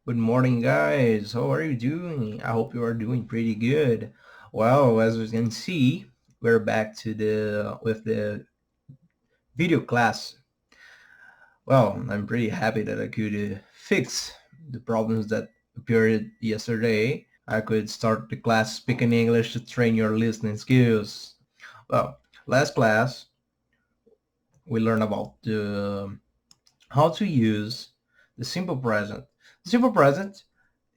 Good morning, guys. How are you doing? I hope you are doing pretty good. Well, as you can see, we're back to the video class. Well, I'm pretty happy that I could fix the problems that appeared yesterday. I could start the class speaking English to train your listening skills. Well, last class we learned about how to use the simple present. The simple present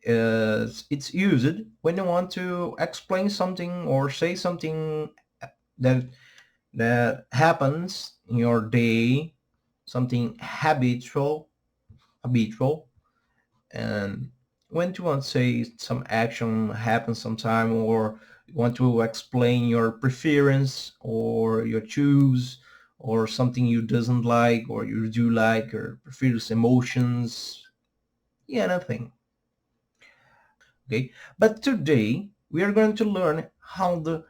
it's used when you want to explain something or say something that happens in your day, something habitual, and when you want to say some action happens sometime, or you want to explain your preference or your choose, or something you doesn't like or you do like, or prefers emotions, yeah, anything. Okay, but today we are going to learn how the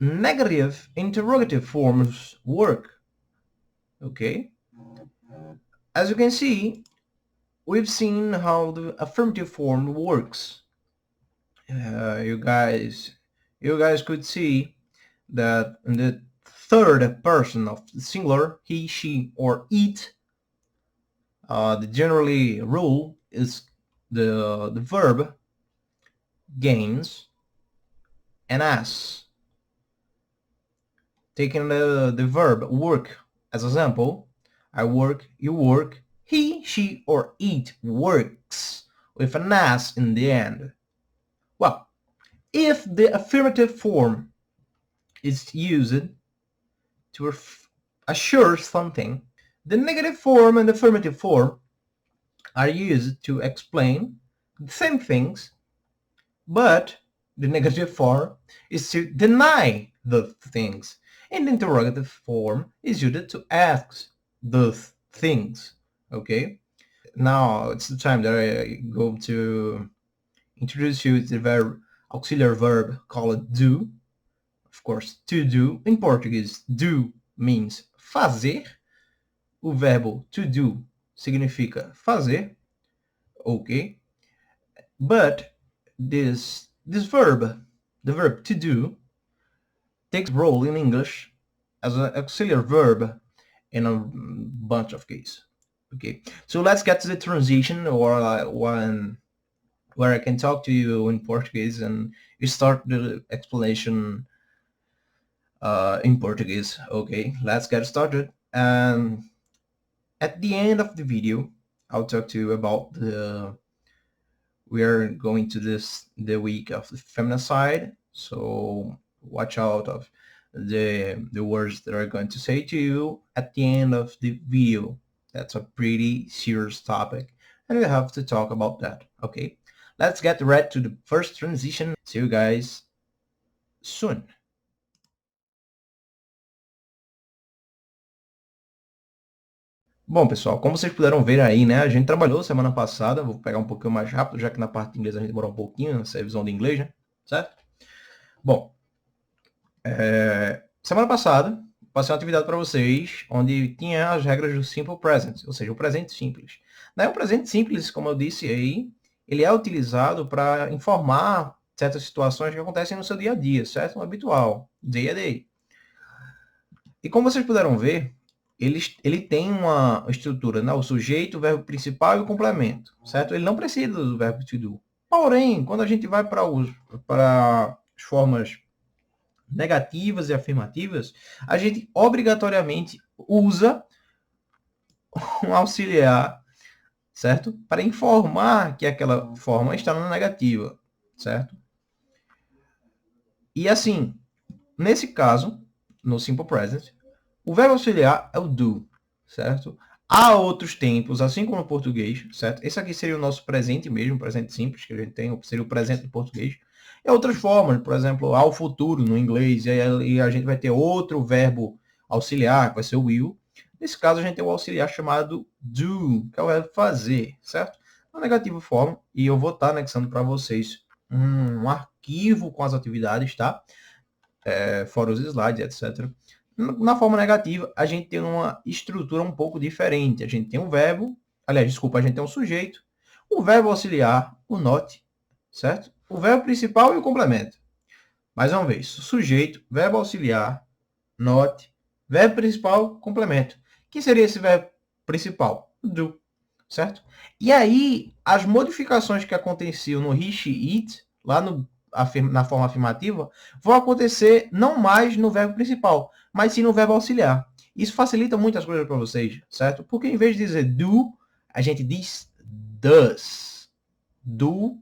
negative interrogative forms work. Okay, as you can see, we've seen how the affirmative form works. You guys could see that in the third person of the singular, he, she, or it, the generally rule is the verb gains an s. Taking the verb work as example, I work, you work, he, she, or it works with an s in the end. Well, if the affirmative form is used to assure something, the negative form and the affirmative form are used to explain the same things, but the negative form is to deny the things, and the interrogative form is used to ask those things. Okay, now it's the time that I go to introduce you to the auxiliary verb called do. Of course, to do in Portuguese, do means fazer. O verbo to do significa fazer. Okay, but this verb, the verb to do, takes role in English as an auxiliary verb in a bunch of cases. Okay, so let's get to the transition, or one where I can talk to you in Portuguese and you start the explanation in Portuguese. Okay, let's get started. And at the end of the video, I'll talk to you about we are going to the week of the feminicide, so watch out of the words that I'm going to say to you at the end of the video. That's a pretty serious topic, and we have to talk about that. Okay, let's get ready to the first transition. See you guys soon. Bom, pessoal, como vocês puderam ver aí, né, a gente trabalhou semana passada, vou pegar um pouquinho mais rápido, já que na parte de inglês a gente demorou um pouquinho nessa revisão de inglês, né, certo? Bom, semana passada, passei uma atividade para vocês, onde tinha as regras do Simple Present, ou seja, o presente simples. Daí, o presente simples, como eu disse aí, ele é utilizado para informar certas situações que acontecem no seu dia a dia, certo? Um habitual, day a day. E como vocês puderam ver, ele tem uma estrutura, né? O sujeito, o verbo principal e o complemento, certo? Ele não precisa do verbo to do. Porém, quando a gente vai para as formas negativas e afirmativas, a gente obrigatoriamente usa um auxiliar, certo? Para informar que aquela forma está na negativa, certo? E assim, nesse caso, no Simple Present, o verbo auxiliar é o do, certo? Há outros tempos, assim como no português, certo? Esse aqui seria o nosso presente mesmo, presente simples que a gente tem, seria o presente do português. E outras formas, por exemplo, ao futuro no inglês, e a gente vai ter outro verbo auxiliar, que vai ser o will. Nesse caso, a gente tem o auxiliar chamado do, que é o verbo fazer, certo? Na negativa forma, e eu vou estar anexando para vocês um arquivo com as atividades, tá? Fora os slides, etc. Na forma negativa, a gente tem uma estrutura um pouco diferente. A gente tem um verbo, aliás, desculpa, a gente tem um sujeito. o verbo auxiliar, o not, certo? O verbo principal e o complemento. Mais uma vez, sujeito, verbo auxiliar, not, verbo principal, complemento. Que seria esse verbo principal? Do, certo? E aí, as modificações que aconteciam no he, she, it, lá na forma afirmativa, vão acontecer não mais no verbo principal, mas sim no verbo auxiliar. Isso facilita muitas coisas para vocês, certo? Porque em vez de dizer do, a gente diz does. Do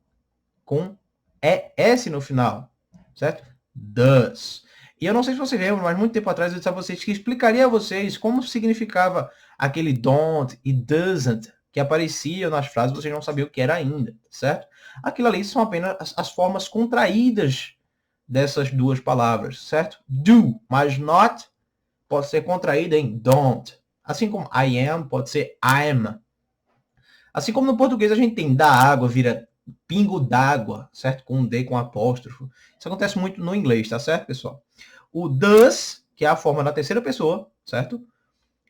com ES no final, certo? Does. E eu não sei se vocês lembram, mas muito tempo atrás eu disse a vocês que explicaria a vocês como significava aquele don't e doesn't que apareciam nas frases, vocês não sabiam o que era ainda, certo? Aquilo ali são apenas as formas contraídas dessas duas palavras, certo? Do mais not pode ser contraída em don't. Assim como I am pode ser I'm. Assim como no português a gente tem da água, vira pingo d'água, certo? Com um D com apóstrofo. Isso acontece muito no inglês, tá certo, pessoal? O does, que é a forma da terceira pessoa, certo?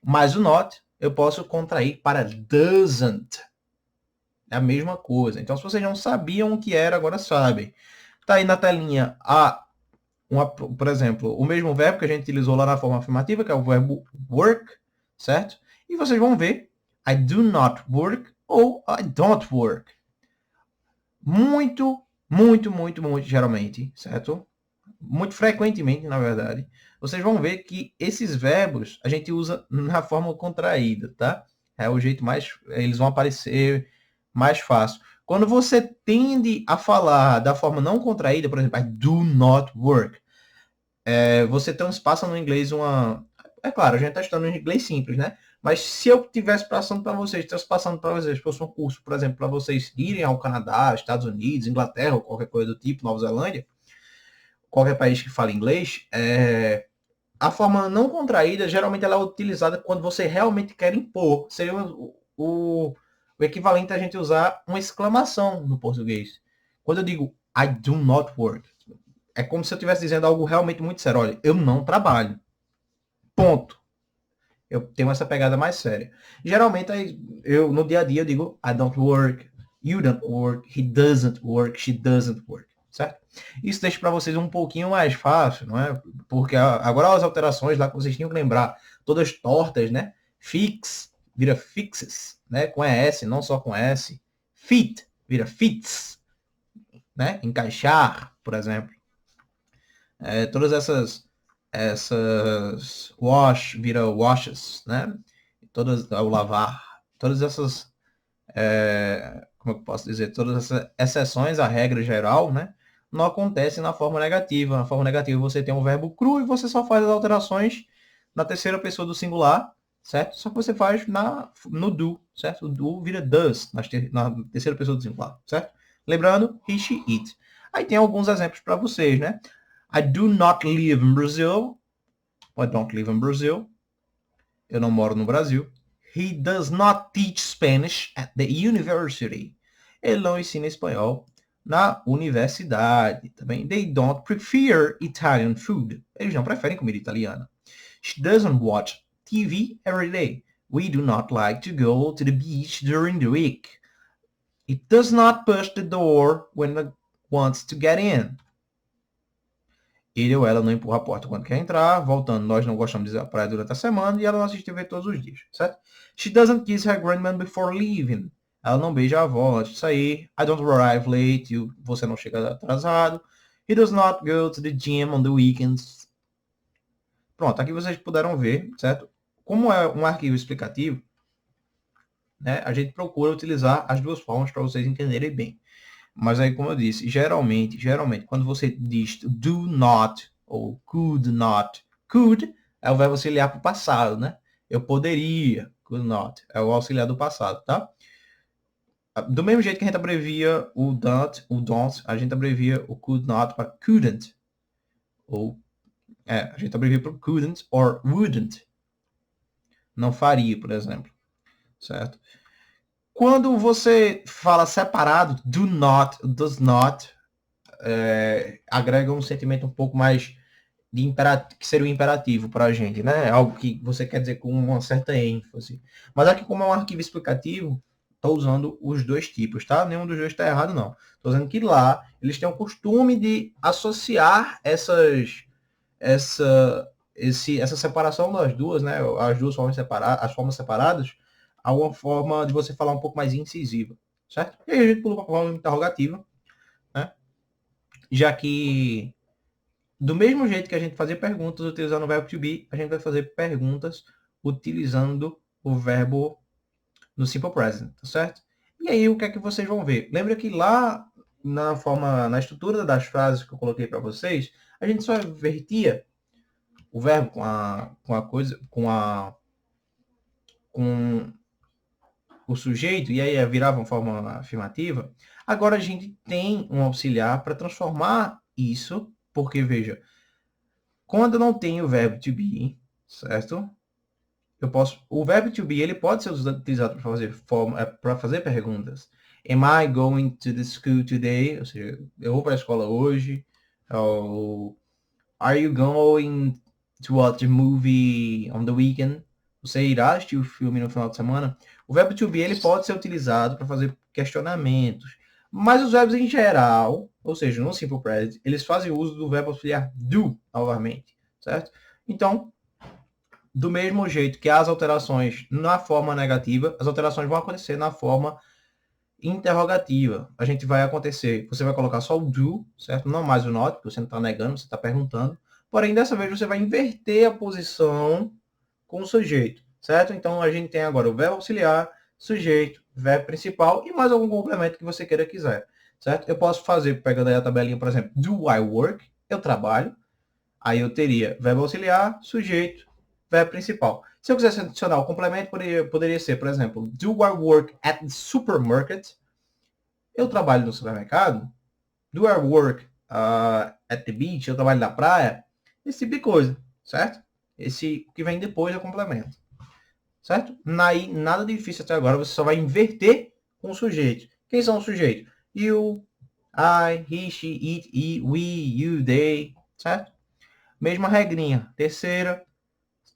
Mais o not, eu posso contrair para doesn't. É a mesma coisa. Então, se vocês não sabiam o que era, agora sabem. Tá aí na telinha por exemplo, o mesmo verbo que a gente utilizou lá na forma afirmativa, que é o verbo work, certo? E vocês vão ver I do not work ou I don't work. Muito, geralmente, certo? Muito frequentemente, na verdade, vocês vão ver que esses verbos a gente usa na forma contraída, tá? É o jeito mais... Eles vão aparecer mais fácil. Quando você tende a falar da forma não contraída, por exemplo, I do not work, você transpassa no inglês uma... É claro, a gente está estudando em inglês simples, né? Mas se eu tivesse passando para vocês, transpassando para vocês, fosse um curso, por exemplo, para vocês irem ao Canadá, Estados Unidos, Inglaterra, ou qualquer coisa do tipo, Nova Zelândia, qualquer país que fale inglês, a forma não contraída, geralmente ela é utilizada quando você realmente quer impor. Seria o equivalente a gente usar uma exclamação no português. Quando eu digo I do not work, é como se eu estivesse dizendo algo realmente muito sério. Olha, eu não trabalho. Ponto. Eu tenho essa pegada mais séria. Geralmente, eu no dia a dia eu digo I don't work, you don't work, he doesn't work, she doesn't work, certo? Isso deixa para vocês um pouquinho mais fácil, não é? Porque agora as alterações lá que vocês tinham que lembrar, todas tortas, né? Fix vira fixes, né? Com ES, não só com S. Fit vira fits, né? Encaixar, por exemplo. Todas essas wash vira washes, né? Todas ao lavar, todas essas como eu posso dizer, todas essas exceções à regra geral, né? Não acontecem na forma negativa. Na forma negativa você tem um verbo cru e você só faz as alterações na terceira pessoa do singular, certo? Só que você faz no do, certo? O do vira does na terceira pessoa do singular, certo? Lembrando, he, she, it. Aí tem alguns exemplos para vocês, né? I do not live in Brazil. I don't live in Brazil. Eu não moro no Brasil. He does not teach Spanish at the university. Ele não ensina espanhol na universidade. Também, they don't prefer Italian food. Eles não preferem comida italiana. She doesn't watch TV every day. We do not like to go to the beach during the week. It does not push the door when it wants to get in. Ele ou ela não empurra a porta quando quer entrar. Voltando, nós não gostamos de ir à praia durante a semana e ela não assiste TV todos os dias, certo? She doesn't kiss her grandma before leaving. Ela não beija a avó antes de sair. I don't arrive late. Você não chega atrasado. He does not go to the gym on the weekends. Pronto, aqui vocês puderam ver, certo? Como é um arquivo explicativo, né, a gente procura utilizar as duas formas para vocês entenderem bem. Mas aí, como eu disse, geralmente, quando você diz do not ou could not, could é o verbo auxiliar para o passado, né? Eu poderia, could not, é o auxiliar do passado, tá? Do mesmo jeito que a gente abrevia o don't, a gente abrevia o could not para couldn't. A gente abrevia para couldn't or wouldn't. Não faria, por exemplo. Certo? Quando você fala separado, do not, does not, agrega um sentimento um pouco mais de imperativo, que seria o imperativo para a gente, né? Algo que você quer dizer com uma certa ênfase. Mas aqui, como é um arquivo explicativo, estou usando os dois tipos, tá? Nenhum dos dois está errado, não. Estou dizendo que lá eles têm o costume de associar essa separação das duas, né? As duas formas separadas, as formas separadas, a uma forma de você falar um pouco mais incisiva, certo? E aí a gente pula para a forma interrogativa, né? Já que do mesmo jeito que a gente fazia perguntas utilizando o verbo to be, a gente vai fazer perguntas utilizando o verbo no simple present, tá certo? E aí o que é que vocês vão ver? Lembra que lá na estrutura das frases que eu coloquei para vocês, a gente só invertia o verbo com o sujeito, e aí virava uma forma afirmativa. Agora a gente tem um auxiliar para transformar isso, porque veja, quando não tem o verbo to be, certo? O verbo to be ele pode ser utilizado para fazer perguntas. Am I going to the school today? Ou seja, eu vou para a escola hoje. Ou are you going to watch a movie on the weekend? Você irá assistir o filme no final de semana? O verbo to be ele pode ser utilizado para fazer questionamentos. Mas os verbos em geral, ou seja, no simple present, eles fazem uso do verbo auxiliar do novamente, certo? Então, do mesmo jeito que as alterações na forma negativa, as alterações vão acontecer na forma interrogativa. A gente vai acontecer, você vai colocar só o do, certo? Não mais o not, porque você não está negando, você está perguntando. Porém, dessa vez você vai inverter a posição com o sujeito, certo? Então, a gente tem agora o verbo auxiliar, sujeito, verbo principal e mais algum complemento que você quiser, certo? Eu posso fazer, pegando aí a tabelinha, por exemplo, do I work? Eu trabalho. Aí eu teria verbo auxiliar, sujeito, verbo principal. Se eu quisesse adicionar o complemento, poderia ser, por exemplo, do I work at the supermarket? Eu trabalho no supermercado. Do I work at the beach? Eu trabalho na praia? Esse tipo de coisa, certo? Esse que vem depois é o complemento. Certo? Nada difícil até agora, você só vai inverter com o sujeito. Quem são os sujeitos? You, I, he, she, it, he, we, you, they, certo? Mesma regrinha. Terceira,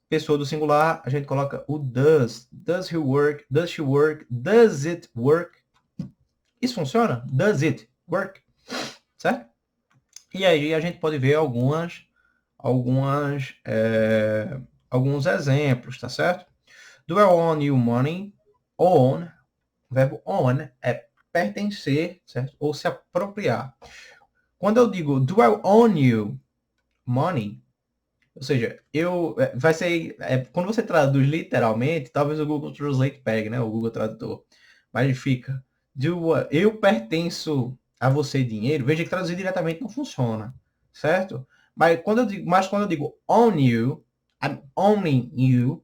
pessoa do singular, a gente coloca o does. Does he work? Does she work? Does it work? Isso funciona? Does it work? Certo? E aí a gente pode ver alguns exemplos, tá certo? Do I own you money? Own, o verbo own é pertencer, certo? Ou se apropriar. Quando eu digo do I own you money, ou seja, quando você traduz literalmente, talvez o Google Translate pegue, né? O Google Tradutor. Mas fica, eu pertenço a você dinheiro. Veja que traduzir diretamente não funciona, certo? Mas quando eu digo own you, I'm owning you,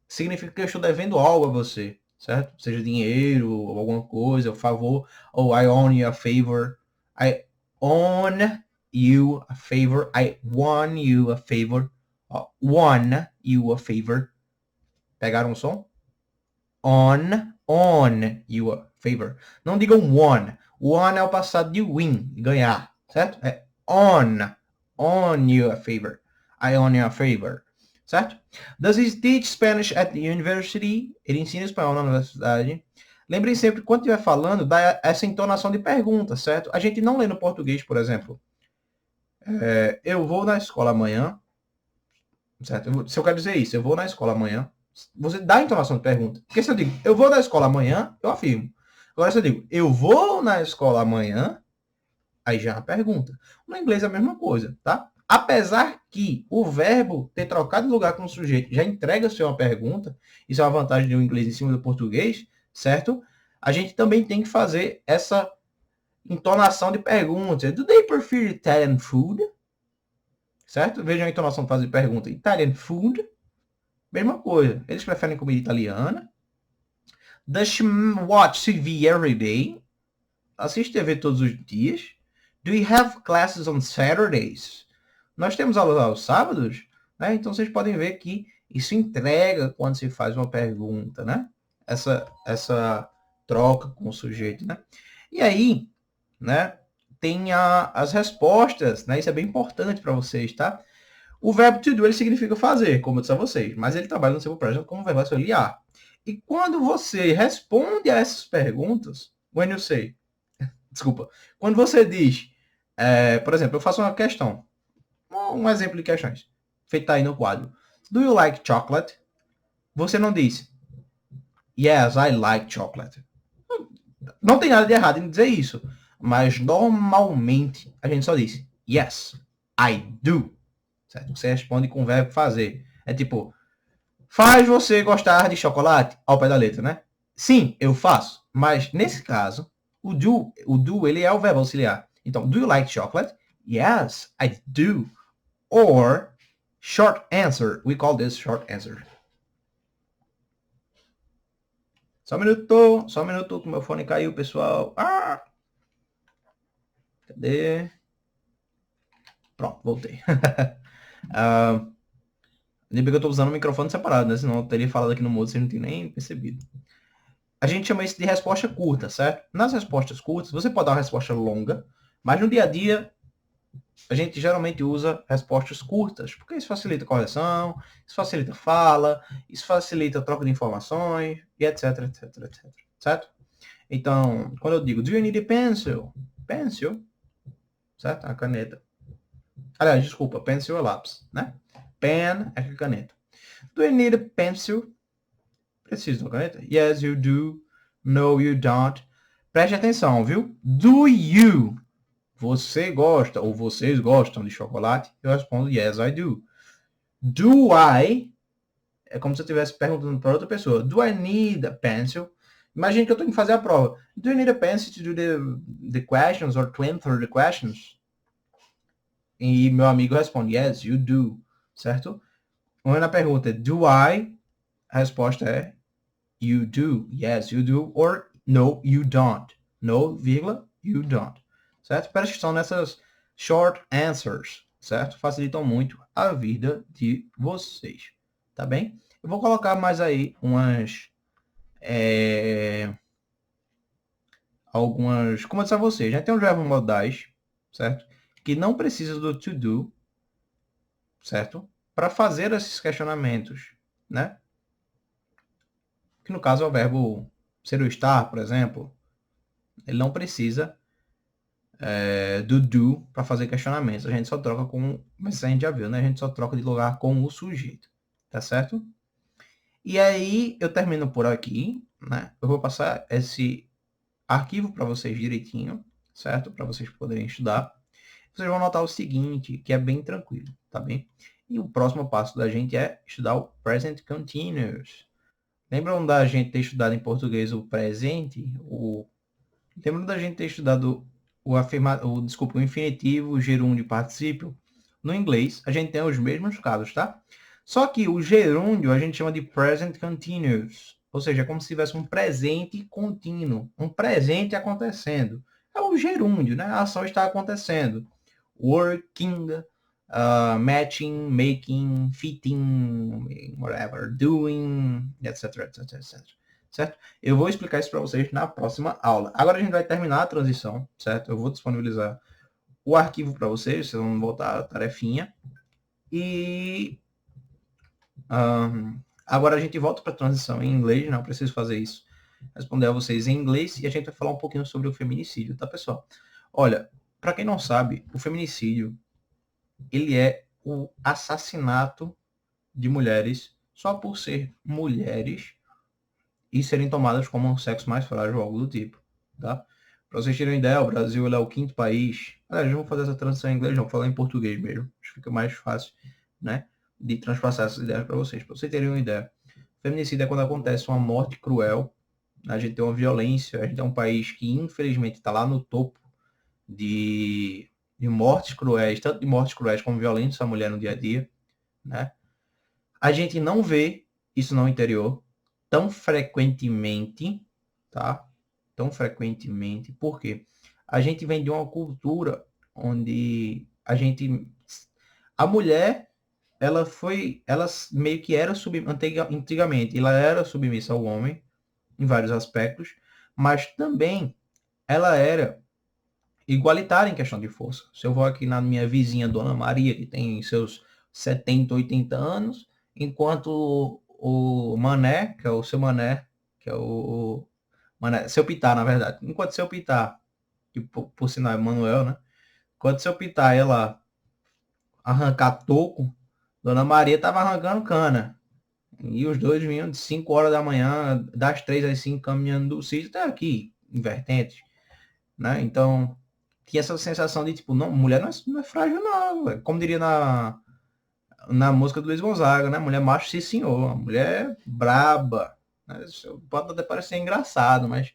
significa que eu estou devendo algo a você, certo? Seja dinheiro, ou alguma coisa, favor, ou I own you a favor. I own you a favor. I won you a favor. Won you a favor. Pegaram o som? On you a favor. Não digam won. Won é o passado de win, ganhar, certo? É on you a favor. I own you a favor. Certo? Does he teach Spanish at the university? Ele ensina espanhol na universidade. Lembrem sempre, quando estiver falando, dá essa entonação de pergunta, certo? A gente não lê no português, por exemplo. Eu vou na escola amanhã. Certo? Se eu quero dizer isso, eu vou na escola amanhã. Você dá a entonação de pergunta. Porque se eu digo, eu vou na escola amanhã, eu afirmo. Agora, se eu digo, eu vou na escola amanhã, aí já é uma pergunta. No inglês é a mesma coisa, tá? Apesar que o verbo ter trocado de lugar com o sujeito já entrega ser uma pergunta, isso é uma vantagem do inglês em cima do português, certo? A gente também tem que fazer essa entonação de pergunta. Do they prefer Italian food? Certo? Vejam a entonação de fazer pergunta. Italian food? Mesma coisa. Eles preferem comida italiana. Does she watch TV every day? Assiste TV todos os dias. Do we have classes on Saturdays? Nós temos aulas aos sábados, né? Então vocês podem ver que isso entrega quando se faz uma pergunta, né? Essa troca com o sujeito, né? E aí, né? Tem as respostas, né? Isso é bem importante para vocês, tá? O verbo to do, ele significa fazer, como eu disse a vocês, mas ele trabalha no simple present como verbo auxiliar. E quando você responde a essas perguntas, when you say, desculpa, quando você diz, por exemplo, eu faço uma questão, um exemplo de questões, feita aí no quadro. Do you like chocolate? Você não diz, yes, I like chocolate. Não tem nada de errado em dizer isso, mas normalmente a gente só diz, yes, I do. Certo? Você responde com o verbo fazer. É tipo, faz você gostar de chocolate? Ao pé da letra, né? Sim, eu faço. Mas nesse caso, o do ele é o verbo auxiliar. Então, do you like chocolate? Yes, I do. Or, short answer. We call this short answer. Só um minuto que meu fone caiu, pessoal. Cadê? Pronto, voltei. Lembra que eu tô usando o microfone separado, né? Senão eu teria falado aqui no modo, vocês não tinham nem percebido. A gente chama isso de resposta curta, certo? Nas respostas curtas, você pode dar uma resposta longa, mas no dia a dia, a gente geralmente usa respostas curtas, porque isso facilita a correção, isso facilita a fala, isso facilita a troca de informações, e etc, etc, etc. Certo? Então, quando eu digo, do you need a pencil? Pencil, certo? A caneta. Aliás, desculpa, pencil é lápis, né? Pen é caneta. Do you need a pencil? Preciso de uma caneta? Yes, you do. No, you don't. Preste atenção, viu? Do you? Você gosta ou vocês gostam de chocolate? Eu respondo, yes, I do. Do I? É como se eu estivesse perguntando para outra pessoa. Do I need a pencil? Imagine que eu tenho que fazer a prova. Do you need a pencil to do the questions or to answer the questions? E meu amigo responde, yes, you do. Certo? Quando a pergunta é do I, a resposta é you do. Yes, you do. Or no, you don't. No, vírgula, you don't. Certo? Presta atenção nessas short answers, certo? Facilitam muito a vida de vocês, tá bem? Eu vou colocar mais aí algumas, como eu disse a vocês, já tem os verbos modais, certo? Que não precisa do to do, certo? Para fazer esses questionamentos, né? Que no caso é o verbo ser ou estar, por exemplo. Ele não precisa do para fazer questionamentos. A gente só troca com, mas a gente já viu, né? A gente só troca de lugar com o sujeito, tá certo? E aí eu termino por aqui, né? Eu vou passar esse arquivo para vocês direitinho, certo? Para vocês poderem estudar. Vocês vão notar o seguinte, que é bem tranquilo, tá bem? E o próximo passo da gente é estudar o Present Continuous. Lembram da gente ter estudado em português o presente? Lembram da gente ter estudado o infinitivo, o gerúndio e particípio? No inglês, a gente tem os mesmos casos, tá? Só que o gerúndio a gente chama de present continuous. Ou seja, é como se tivesse um presente contínuo. Um presente acontecendo. É o gerúndio, né? A ação está acontecendo. Working, matching, making, fitting, whatever, doing, etc, etc, etc. Certo? Eu vou explicar isso para vocês na próxima aula. Agora a gente vai terminar a transição, certo? Eu vou disponibilizar o arquivo para vocês vão voltar a tarefinha. E agora a gente volta para a transição em inglês, não preciso fazer isso. Responder a vocês em inglês e a gente vai falar um pouquinho sobre o feminicídio, tá, pessoal? Olha, para quem não sabe, o feminicídio ele é o assassinato de mulheres só por ser mulheres e serem tomadas como um sexo mais frágil ou algo do tipo, tá? Para vocês terem ideia, o Brasil é o 5º país. Aliás, vamos fazer essa transição em inglês, vamos falar em português mesmo. Acho que fica mais fácil, né? De transpassar essas ideias para vocês. Para vocês terem uma ideia. Feminicídio é quando acontece uma morte cruel. A gente tem uma violência. A gente é um país que, infelizmente, está lá no topo de mortes cruéis, tanto de mortes cruéis como violentas à mulher no dia a dia, né? A gente não vê isso no interior tão frequentemente, tá? Tão frequentemente, por quê? A gente vem de uma cultura onde a mulher, ela meio que era antigamente, ela era submissa ao homem em vários aspectos, mas também ela era igualitária em questão de força. Se eu vou aqui na minha vizinha Dona Maria, que tem seus 70, 80 anos, enquanto o Mané, que é o seu Mané, que é o Mané, seu Pitá, na verdade. Enquanto seu Pitá, que por sinal é Manuel, né? Enquanto seu Pitá ia lá arrancar toco, Dona Maria tava arrancando cana. E os dois vinham de 5 horas da manhã, das 3 às 5, caminhando do sítio até aqui, em Vertentes, né? Então, tinha essa sensação de, tipo, não, mulher não é frágil, não, véio. Como diria na música do Luiz Gonzaga, né? Mulher macho, sim, senhor. Mulher braba. Né? Isso pode até parecer engraçado, mas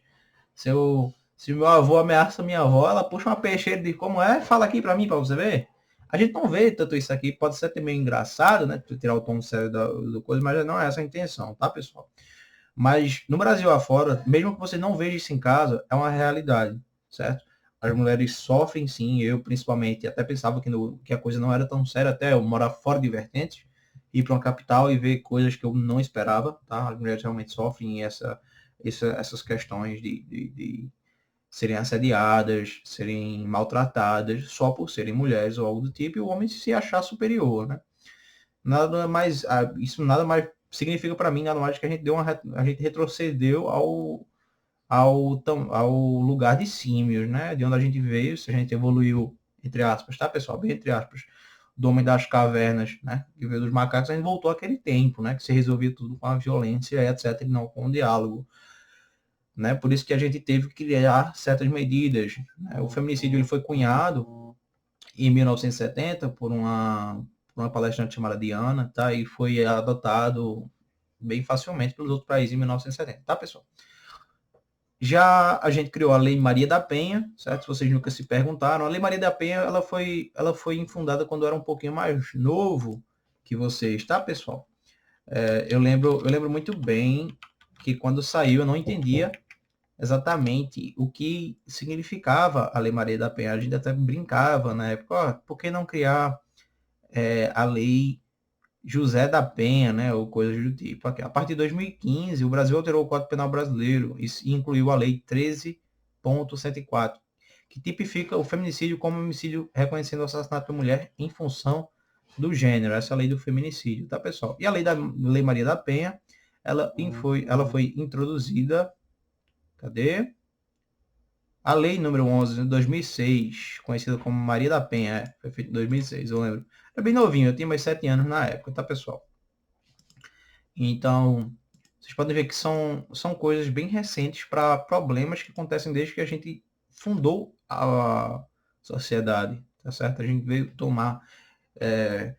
se meu avô ameaça minha avó, ela puxa uma peixeira e diz, como é? Fala aqui pra mim, pra você ver. A gente não vê tanto isso aqui, pode ser até meio engraçado, né? Tirar o tom sério do coisa, mas não é essa a intenção, tá, pessoal? Mas no Brasil afora, mesmo que você não veja isso em casa, é uma realidade, certo? As mulheres sofrem sim, eu principalmente até pensava que a coisa não era tão séria, até eu morar fora de Vertentes, ir para uma capital e ver coisas que eu não esperava, tá? As mulheres realmente sofrem essas questões de serem assediadas, serem maltratadas só por serem mulheres ou algo do tipo, e o homem se achar superior, né? Nada mais, isso nada mais significa para mim, nada mais que a gente a gente retrocedeu ao lugar de símios, né? De onde a gente veio, se a gente evoluiu, entre aspas, tá, pessoal? Bem entre aspas, do homem das cavernas, né? Que veio dos macacos, a gente voltou àquele tempo, né? Que se resolvia tudo com a violência, etc, e não com o diálogo, né? Por isso que a gente teve que criar certas medidas, né? O feminicídio ele foi cunhado em 1970 por uma palestrante chamada Diana, tá? E foi adotado bem facilmente pelos outros países em 1970, tá, pessoal? Já a gente criou a Lei Maria da Penha, certo? Se vocês nunca se perguntaram, a Lei Maria da Penha ela foi infundada quando eu era um pouquinho mais novo que vocês, tá, pessoal? Eu lembro muito bem que quando saiu eu não entendia exatamente o que significava a Lei Maria da Penha. A gente até brincava na época, ó, por que não criar a Lei José da Penha, né, ou coisas do tipo. A partir de 2015, o Brasil alterou o Código Penal brasileiro e incluiu a Lei 13.104, que tipifica o feminicídio como homicídio reconhecendo o assassinato da mulher em função do gênero. Essa é a lei do feminicídio, tá, pessoal? E a Lei Maria da Penha, ela foi introduzida, cadê? A lei número 11 de 2006, conhecida como Maria da Penha, foi feita em 2006, eu lembro. É bem novinho, eu tinha mais 7 anos na época, tá, pessoal? Então, vocês podem ver que são coisas bem recentes para problemas que acontecem desde que a gente fundou a sociedade, tá certo? A gente veio tomar, é,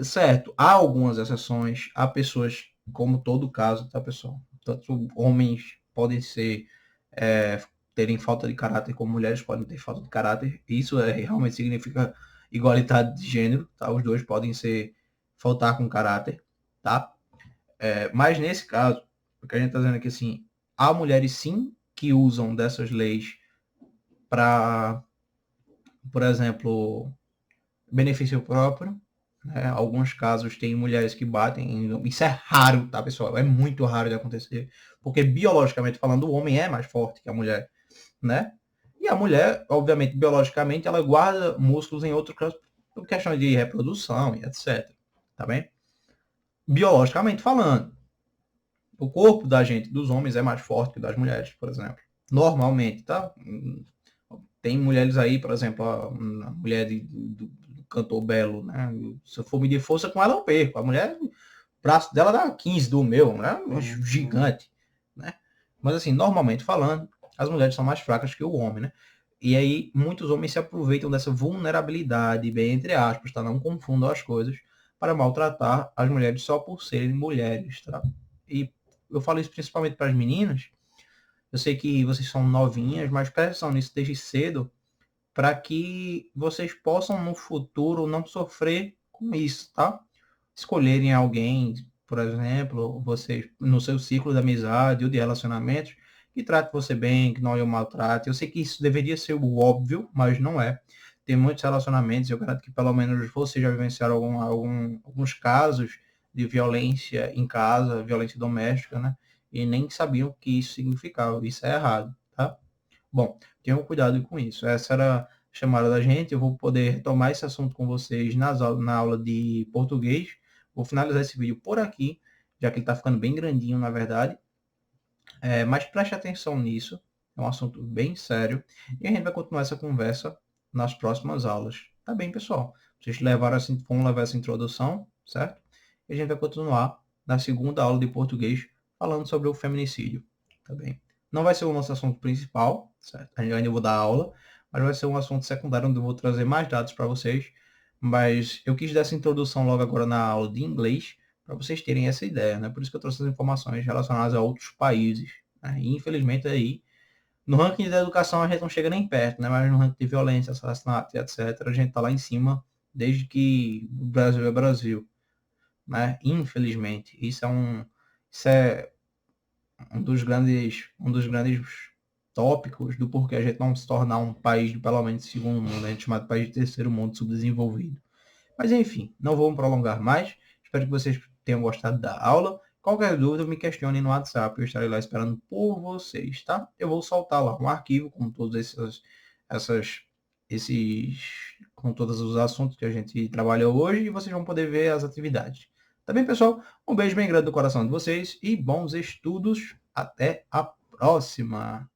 certo, há algumas exceções, há pessoas, como todo caso, tá, pessoal? Tanto homens podem ser, terem falta de caráter, como mulheres podem ter falta de caráter. Isso realmente significa igualdade de gênero, tá? Os dois podem faltar com caráter, tá? Mas nesse caso, o que a gente está dizendo aqui assim, há mulheres sim que usam dessas leis para, por exemplo, benefício próprio. Né? Alguns casos tem mulheres que batem. Isso é raro, tá, pessoal? É muito raro de acontecer. Porque biologicamente falando, o homem é mais forte que a mulher, né? E a mulher, obviamente, biologicamente, ela guarda músculos em outro campo por questão de reprodução e etc. Tá bem? Biologicamente falando. O corpo da gente, dos homens, é mais forte que o das mulheres, por exemplo. Normalmente, tá? Tem mulheres aí, por exemplo, a mulher do cantor Belo, né? Se eu for medir força com ela, eu perco. A mulher, o braço dela dá 15 do meu, né? Gigante, né? Mas assim, normalmente falando, as mulheres são mais fracas que o homem, né? E aí, muitos homens se aproveitam dessa vulnerabilidade, bem entre aspas, tá? Não confundam as coisas, para maltratar as mulheres só por serem mulheres, tá? E eu falo isso principalmente para as meninas. Eu sei que vocês são novinhas, mas prestem nisso desde cedo para que vocês possam no futuro não sofrer com isso, tá? Escolherem alguém, por exemplo, vocês no seu ciclo de amizade ou de relacionamentos, que trate você bem, que não lhe maltrate. Eu sei que isso deveria ser o óbvio, mas não é. Tem muitos relacionamentos, eu garanto que pelo menos vocês já vivenciaram alguns casos de violência em casa, violência doméstica, né? E nem sabiam o que isso significava. Isso é errado, tá? Bom, tenham cuidado com isso. Essa era a chamada da gente. Eu vou poder retomar esse assunto com vocês na aula de português. Vou finalizar esse vídeo por aqui. já que ele está ficando bem grandinho, na verdade. Mas preste atenção nisso, é um assunto bem sério, e a gente vai continuar essa conversa nas próximas aulas. Tá bem, pessoal? Vocês vão levar essa introdução, certo? E a gente vai continuar na segunda aula de português falando sobre o feminicídio, tá bem? Não vai ser o nosso assunto principal, certo? Eu ainda vou dar aula, mas vai ser um assunto secundário onde eu vou trazer mais dados para vocês. Mas eu quis dar essa introdução logo agora na aula de inglês, para vocês terem essa ideia, né? Por isso que eu trouxe as informações relacionadas a outros países, né? E infelizmente aí, no ranking da educação a gente não chega nem perto, né? Mas no ranking de violência, assassinato e etc, a gente tá lá em cima desde que o Brasil é Brasil, né? Infelizmente, isso é um dos grandes tópicos do porquê a gente não se tornar um país de pelo menos segundo mundo, a gente chamado país de terceiro mundo subdesenvolvido. Mas enfim, não vou me prolongar mais. Espero que vocês tenham gostado da aula. Qualquer dúvida, me questione no WhatsApp. Eu estarei lá esperando por vocês, tá? Eu vou soltar lá um arquivo com todos com todos os assuntos que a gente trabalhou hoje e vocês vão poder ver as atividades. Tá bem, pessoal? Um beijo bem grande do coração de vocês e bons estudos. Até a próxima!